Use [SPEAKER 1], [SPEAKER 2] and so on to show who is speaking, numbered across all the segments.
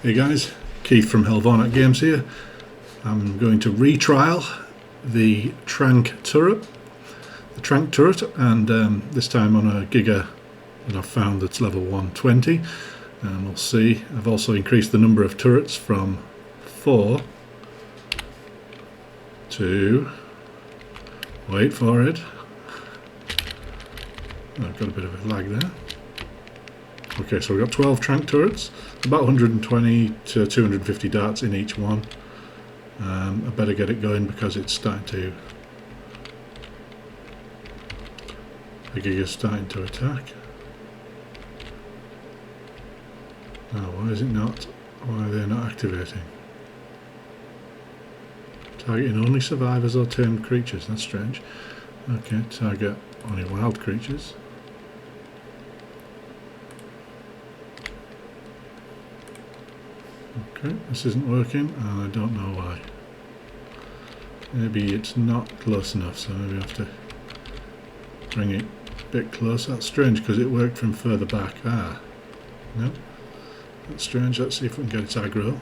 [SPEAKER 1] Hey guys, Keith from Helvornak Games here. I'm going to retrial the Tranq turret, and this time on a Giga that I've found that's level 120, and we'll see. I've also increased the number of turrets from 4 to, wait for it, I've got a bit of a lag there. Okay, so we've got 12 Tranq turrets, about 120 to 250 darts in each one. I better get it going because it's starting to... the Giga's starting to attack. Oh, why is it not? Why are they not activating? Targeting only survivors or tamed creatures, that's strange. Okay, target only wild creatures. Okay, this isn't working and I don't know why. Maybe it's not close enough, so maybe I have to bring it a bit closer. That's strange because it worked from further back. Ah, no, that's strange. Let's see if we can get its aggro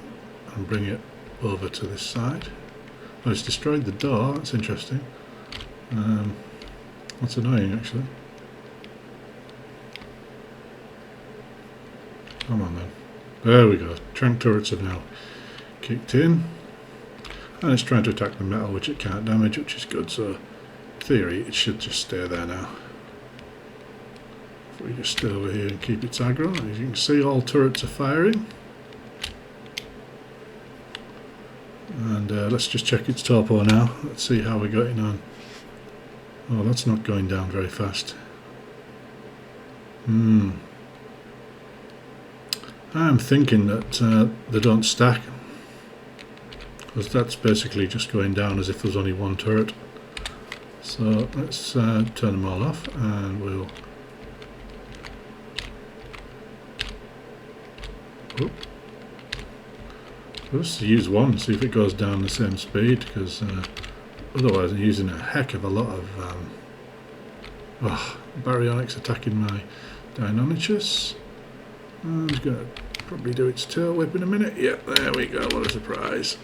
[SPEAKER 1] and bring it over to this side. Oh, it's destroyed the door, that's interesting. That's annoying actually. Come on then. There we go. Tranq turrets have now kicked in. And it's trying to attack the metal, which it can't damage, which is good. So, in theory, it should just stay there now. If we just stay over here and keep its aggro. As you can see, all turrets are firing. And let's just check its torpo now. Let's see how we're getting on. Oh, that's not going down very fast. I'm thinking that they don't stack, because that's basically just going down as if there's only one turret. So let's turn them all off and we'll... let's use one, see if it goes down the same speed, because otherwise I'm using a heck of a lot of baryonyx attacking my Deinonychus. It's going to probably do its tail whip in a minute. Yep, there we go, what a surprise.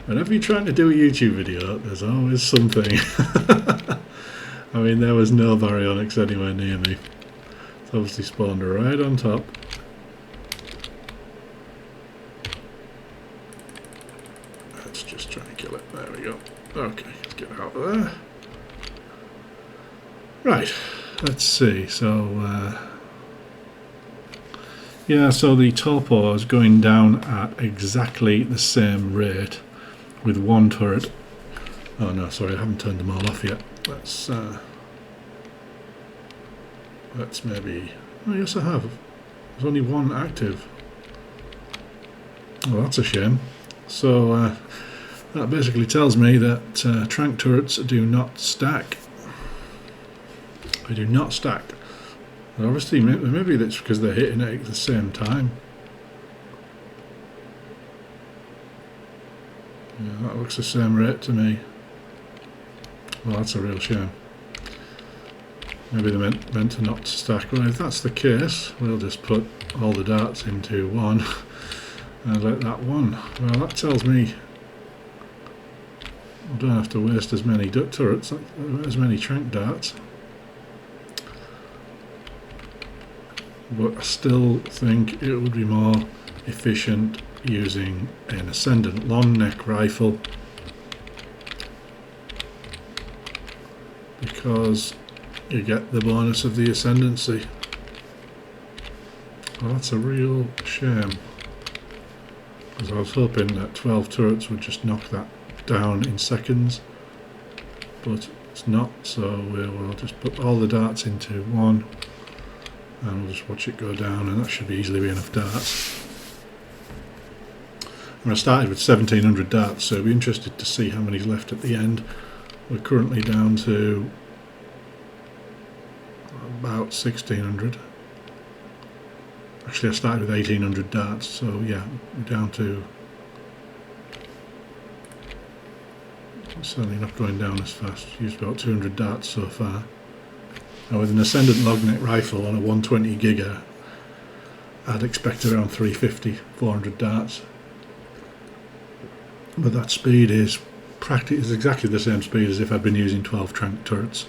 [SPEAKER 1] Whenever you're trying to do a YouTube video, there's always something. I mean, there was no baryonyx anywhere near me. It's obviously spawned right on top. Let's just try and kill it. There we go. Okay, let's get out of there. Right, let's see. So, yeah, so the torpo is going down at exactly the same rate with one turret. Oh no, sorry, I haven't turned them all off yet. Let's maybe... oh yes I have. There's only one active. Well, that's a shame. So that basically tells me that Tranq turrets do not stack. They do not stack. Obviously, maybe that's because they're hitting it at the same time. Yeah, that looks the same rate to me. Well, that's a real shame. Maybe they're meant to not stack. Well, if that's the case, we'll just put all the darts into one and let that one. Well, that tells me I don't have to waste as many turrets, as many Tranq darts. But I still think it would be more efficient using an ascendant long neck rifle, because you get the bonus of the ascendancy. Well, that's a real shame, because I was hoping that 12 turrets would just knock that down in seconds, but it's not, so we'll just put all the darts into one and we'll just watch it go down, and that should easily be enough darts. And I started with 1700 darts, so I'll be interested to see how many's left at the end. We're currently down to about 1600. Actually, I started with 1800 darts, so yeah, we're down to... it's certainly not going down as fast. Used about 200 darts so far. Now with an ascendant logneck rifle on a 120 Giga, I'd expect around 350, 400 darts. But that speed is exactly the same speed as if I'd been using 12 Tranq turrets.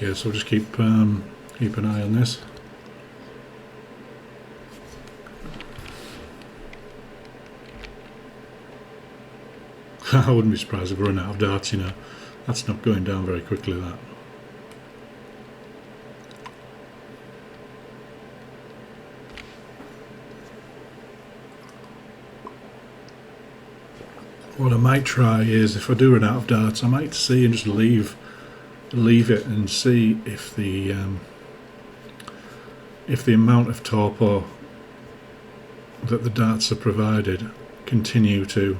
[SPEAKER 1] Okay, so just keep an eye on this. I wouldn't be surprised if we run out of darts, you know. That's not going down very quickly, that. What I might try is, if I do run out of darts, I might see and just leave it and see if the amount of torpor that the darts are provided continue to,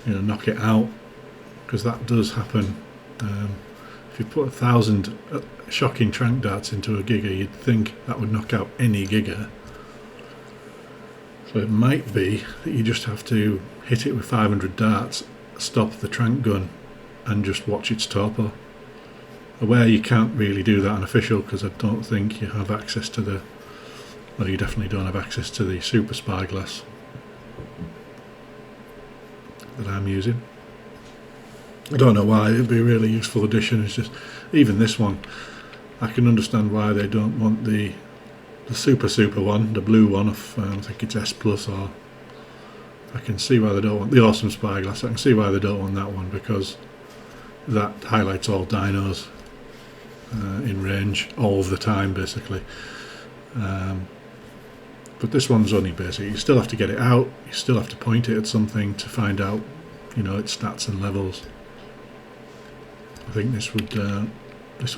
[SPEAKER 1] you know, knock it out, because that does happen. If you put 1,000 shocking Tranq darts into a Giga, you'd think that would knock out any Giga. So it might be that you just have to hit it with 500 darts, stop the Tranq gun, and just watch its torpor. Aware you can't really do that unofficial, because I don't think you have access to the, well, you definitely don't have access to the super spyglass that I'm using. I don't know why. It'd be a really useful addition. It's just, even this one, I can understand why they don't want the super one, the blue one of I think it's S plus, or I can see why they don't want the awesome spyglass. I can see why they don't want that one, because that highlights all dinos in range all of the time, basically. But this one's only basic. You still have to get it out. You still have to point it at something to find out, you know, its stats and levels. I think this would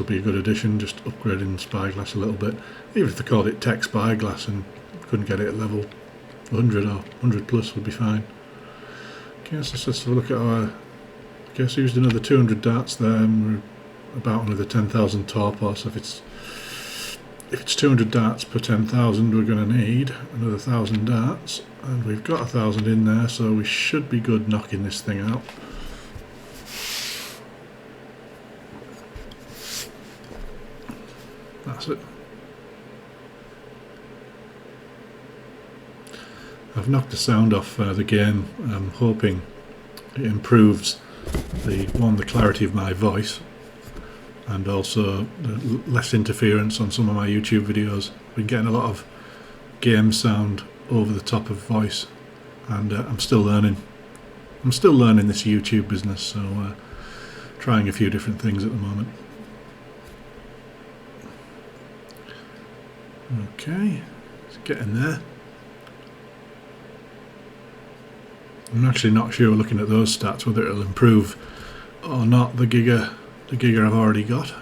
[SPEAKER 1] be a good addition, just upgrading the spyglass a little bit. Even if they called it tech spyglass and couldn't get it at level 100 or 100 plus would be fine. Okay, so let's just have a look at our... I guess I used another 200 darts there, and we're about another 10,000 torpor. So if it's 200 darts per 10,000, we're going to need another 1,000 darts, and we've got 1,000 in there, so we should be good knocking this thing out. That's it. I've knocked the sound off the game. I'm hoping it improves the clarity of my voice, and also less interference on some of my YouTube videos. I've been getting a lot of game sound over the top of voice, and I'm still learning. I'm still learning this YouTube business, so trying a few different things at the moment. Okay, it's getting there. I'm actually not sure, looking at those stats, whether it'll improve or not the Giga I've already got.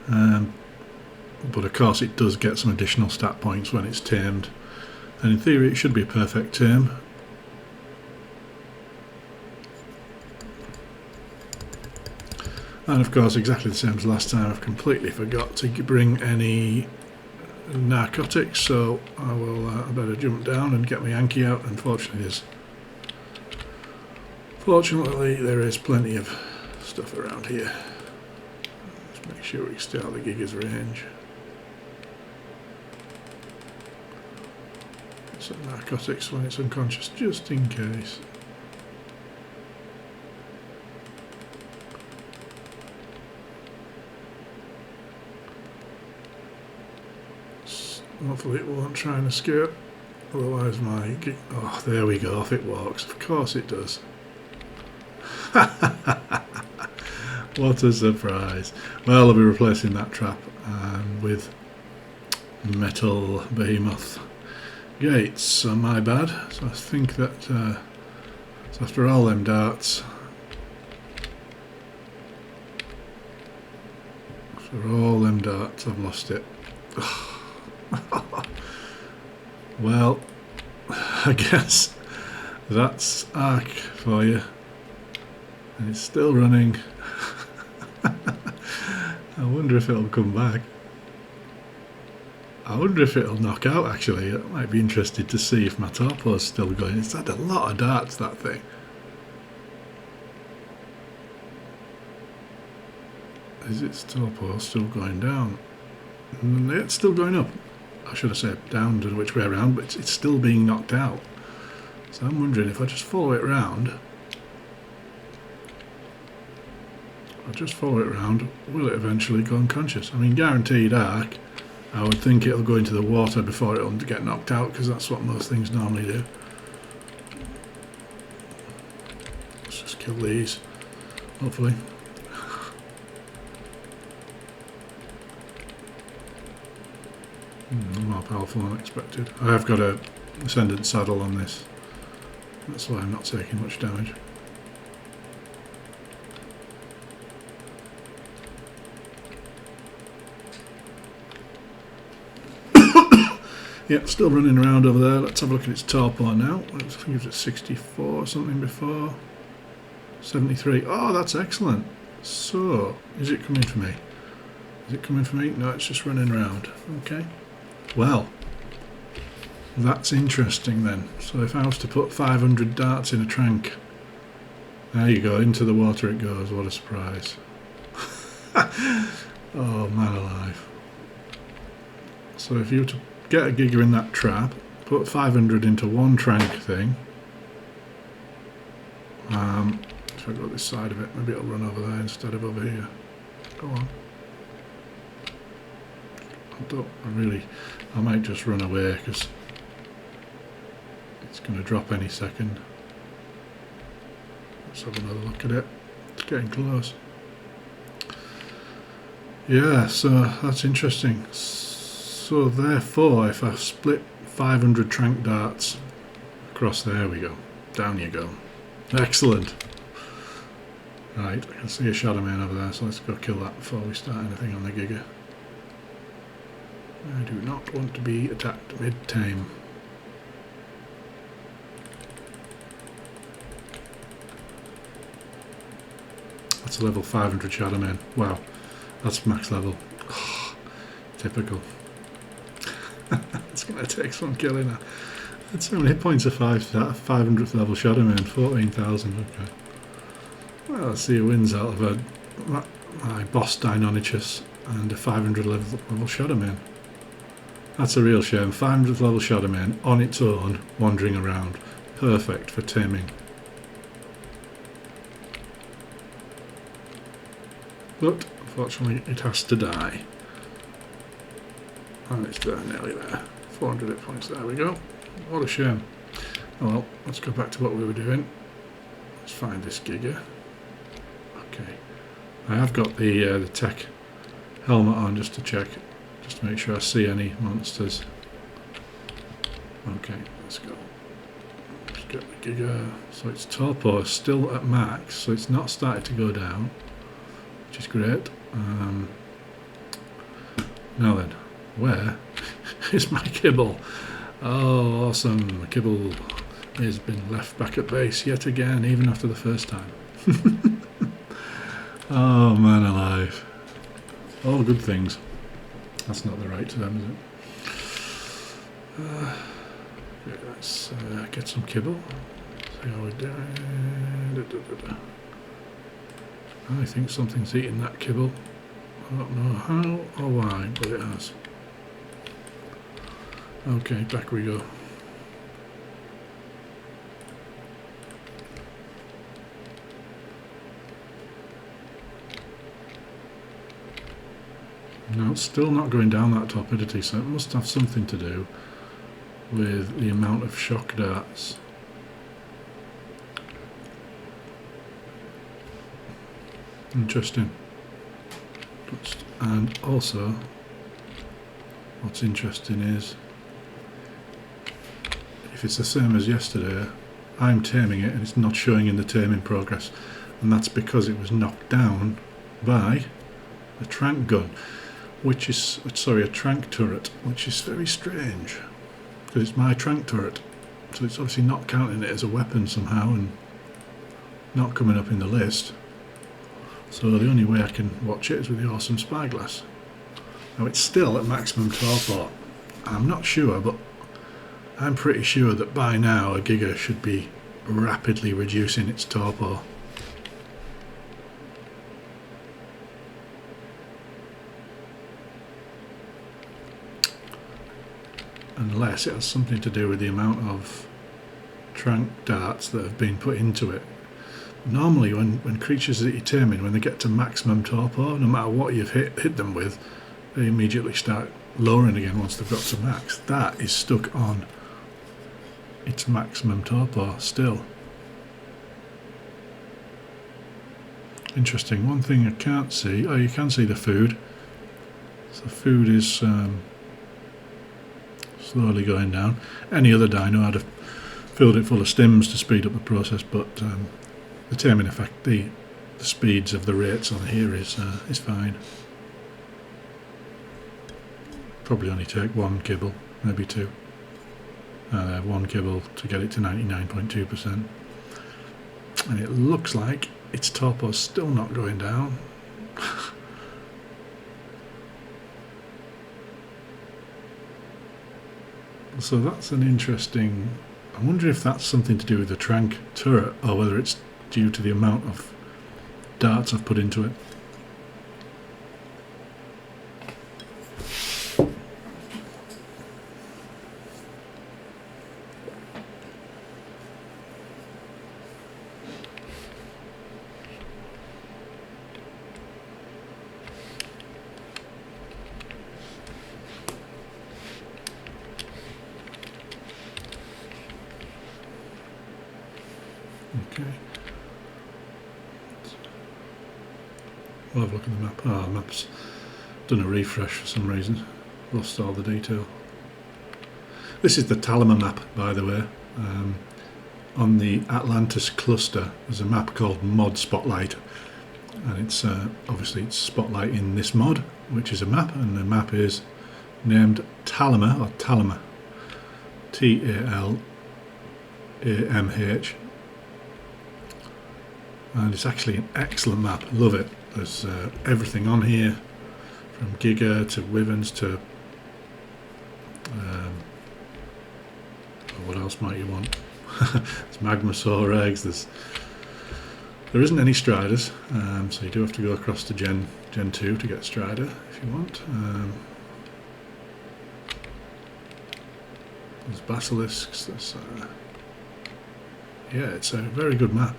[SPEAKER 1] But of course it does get some additional stat points when it's tamed, and in theory it should be a perfect tame. And of course, exactly the same as last time, I've completely forgot to bring any narcotics, so I better jump down and get my Yankee out. Fortunately there is plenty of stuff around here. Let's make sure we stay out of the Giga's range. Some narcotics when it's unconscious, just in case. Hopefully it won't try and escape, otherwise my... Oh, there we go, off it walks. Of course it does. What a surprise. Well, I'll be replacing that trap. and with metal behemoth gates. So my bad. So I think that so after all them darts, I've lost it. Well, I guess that's ARK for you, and it's still running. I wonder if it'll come back. I wonder if it'll knock out, actually. I might be interested to see if my torpo's still going. It's had a lot of darts, that thing. Is its torpo still going down? It's still going up. I should have said down, to which way around, but it's still being knocked out. So I'm wondering if I just follow it round. Will it eventually go unconscious? I mean, guaranteed ARK. I would think it'll go into the water before it'll get knocked out, because that's what most things normally do. Let's just kill these, hopefully. More powerful than expected. I have got a Ascendant saddle on this. That's why I'm not taking much damage. Yeah, still running around over there. Let's have a look at its torpo now. I think it was at 64 or something before. 73. Oh, that's excellent. So, is it coming for me? Is it coming for me? No, it's just running around. Okay. Well, that's interesting then. So if I was to put 500 darts in a Tranq, there you go, into the water it goes. What a surprise. Oh, man alive. So if you were to get a Giga in that trap, put 500 into one Tranq thing. If I go this side of it, maybe it'll run over there instead of over here. Go on. I might just run away because it's going to drop any second. Let's have another look at it. It's getting close. Yeah, so that's interesting. So therefore, if I split 500 Tranq darts across, there we go. Down you go. Excellent. Right, I can see a shadow man over there, so let's go kill that before we start anything on the Giga. I do not want to be attacked mid-tame. That's a level 500 shadow man. Wow, that's max level. Oh, typical. It's going to take some killing. That's how many hit points are 500th level shadow man? 14,000. Okay. Well, let's see who wins out of my boss Deinonychus and a 500 level shadow man. That's a real shame. 500th level shadow man on its own, wandering around. Perfect for taming. But unfortunately it has to die. And it's there, nearly there. 400 hit points, there we go. What a shame. Oh well, let's go back to what we were doing. Let's find this Giga. Okay. I have got the tech helmet on just to check, just to make sure I see any monsters. Okay, let's go. Let's get the Giga. So its torpo is still at max, so it's not started to go down, which is great. Now then, where is my kibble? Oh, awesome. My kibble has been left back at base yet again, even after the first time. Oh, man alive. All good things. That's not the right term, is it? Okay, let's get some kibble. See how we're doing. I think something's eating that kibble. I don't know how or why, but it has. Okay, back we go. No, it's still not going down that torpidity, so it must have something to do with the amount of shock darts. Interesting. And also, what's interesting is, if it's the same as yesterday, I'm taming it and it's not showing in the taming progress, and that's because it was knocked down by a Tranq gun, which is, sorry, a Tranq turret, which is very strange, because it's my Tranq turret, so it's obviously not counting it as a weapon somehow and not coming up in the list. So the only way I can watch it is with the awesome spyglass. Now it's still at maximum torpor. I'm not sure, but I'm pretty sure that by now a Giga should be rapidly reducing its torpor. Unless it has something to do with the amount of Tranq darts that have been put into it. Normally when creatures that you're taming, when they get to maximum torpor, no matter what you've hit them with, they immediately start lowering again once they've got to max. That is stuck on its maximum torpor still. Interesting. One thing I can't see, oh, you can see the food. So food is slowly going down. Any other dino I'd have filled it full of stims to speed up the process, but the taming effect, the speeds of the rates on here is fine. Probably only take one kibble, maybe two. One kibble to get it to 99.2%. And it looks like its torpor's still not going down. So that's an interesting... I wonder if that's something to do with the Tranq turret, or whether it's due to the amount of darts I've put into it. Okay. I'll have a look at the map. Ah, the map's done a refresh for some reason. Lost all the detail. This is the Talamh map, by the way. On the Atlantis cluster, there's a map called Mod Spotlight, and it's obviously it's Spotlight in this mod, which is a map, and the map is named Talamh, or Talamh, T-A-L-A-M-H. And it's actually an excellent map. Love it. There's everything on here, from Giga to Wyverns to what else might you want? There's Magmasaur eggs. There isn't any Striders, so you do have to go across to Gen 2 to get Strider if you want. There's Basilisks. There's, yeah, it's a very good map.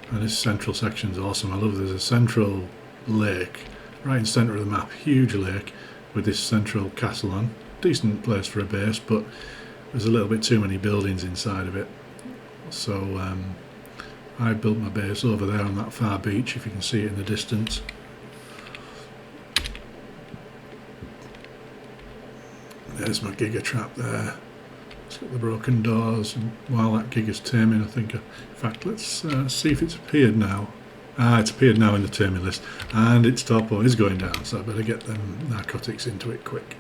[SPEAKER 1] And this central section is awesome. I love there's a central lake right in the centre of the map, huge lake with this central castle on. Decent place for a base, but there's a little bit too many buildings inside of it. So I built my base over there on that far beach, if you can see it in the distance. There's my Giga trap there. It's got the broken doors, and while that Giga's taming, I think, in fact, let's see if it's appeared now. Ah, it's appeared now in the taming list, and its torpor is going down, so I better get them narcotics into it quick.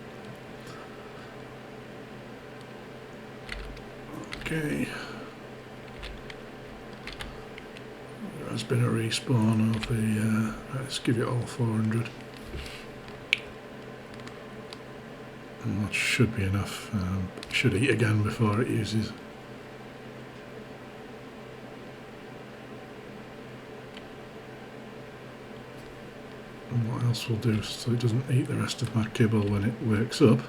[SPEAKER 1] Okay. There has been a respawn of the, let's give it all 400. And that should be enough. Should eat again before it uses. And what else we'll do so it doesn't eat the rest of my kibble when it wakes up?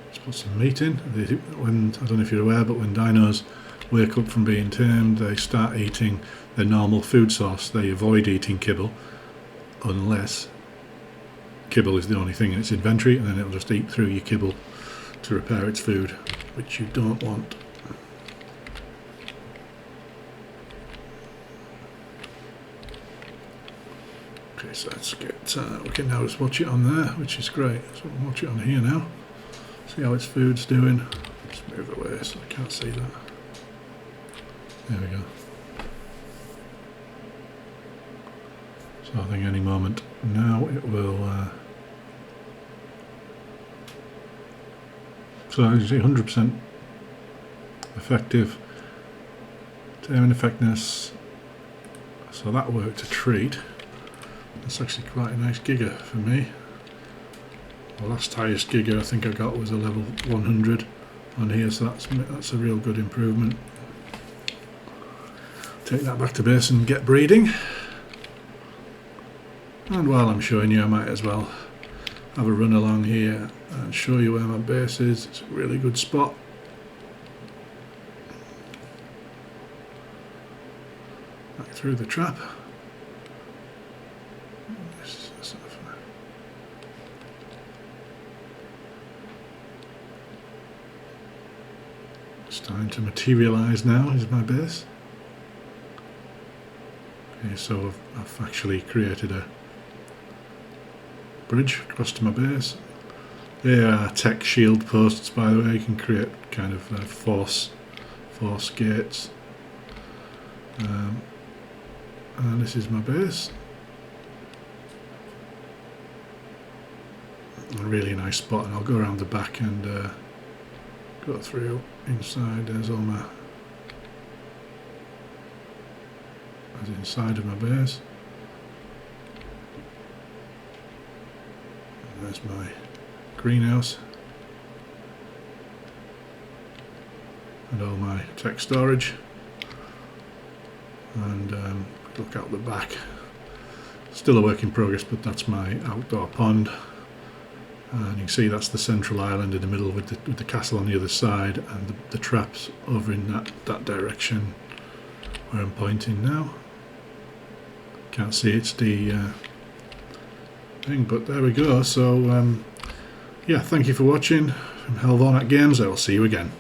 [SPEAKER 1] Let's put some meat in. When, I don't know if you're aware, but when dinos wake up from being tamed, they start eating their normal food source. They avoid eating kibble unless kibble is the only thing in its inventory, and then it'll just eat through your kibble to repair its food, which you don't want. Okay, So let's get, we can now just watch it on there, which is great. So we can watch it on here now. See how its food's doing. Just move away so I can't see that. There we go. So I think any moment now it will. So as you see, 100% effective. Taming effectiveness. So that worked a treat. That's actually quite a nice Giga for me. The last highest Giga I think I got was a level 100 on here, so that's a real good improvement. Take that back to base and get breeding. And while I'm showing you, I might as well have a run along here and show you where my base is. It's a really good spot. Back through the trap. It's starting to materialise now, is my base. Okay, so I've actually created a bridge across to my base. They are tech shield posts, by the way. You can create kind of force gates. And this is my base. A really nice spot, and I'll go around the back and go through inside. There's all my. That's inside of my base. And there's my greenhouse. And all my tech storage. And look out the back. Still a work in progress, but that's my outdoor pond. And you can see that's the central island in the middle with the castle on the other side, and the traps over in that direction where I'm pointing now. Can't see it's the thing, but there we go. So yeah, thank you for watching from Helvonat Games. I will see you again.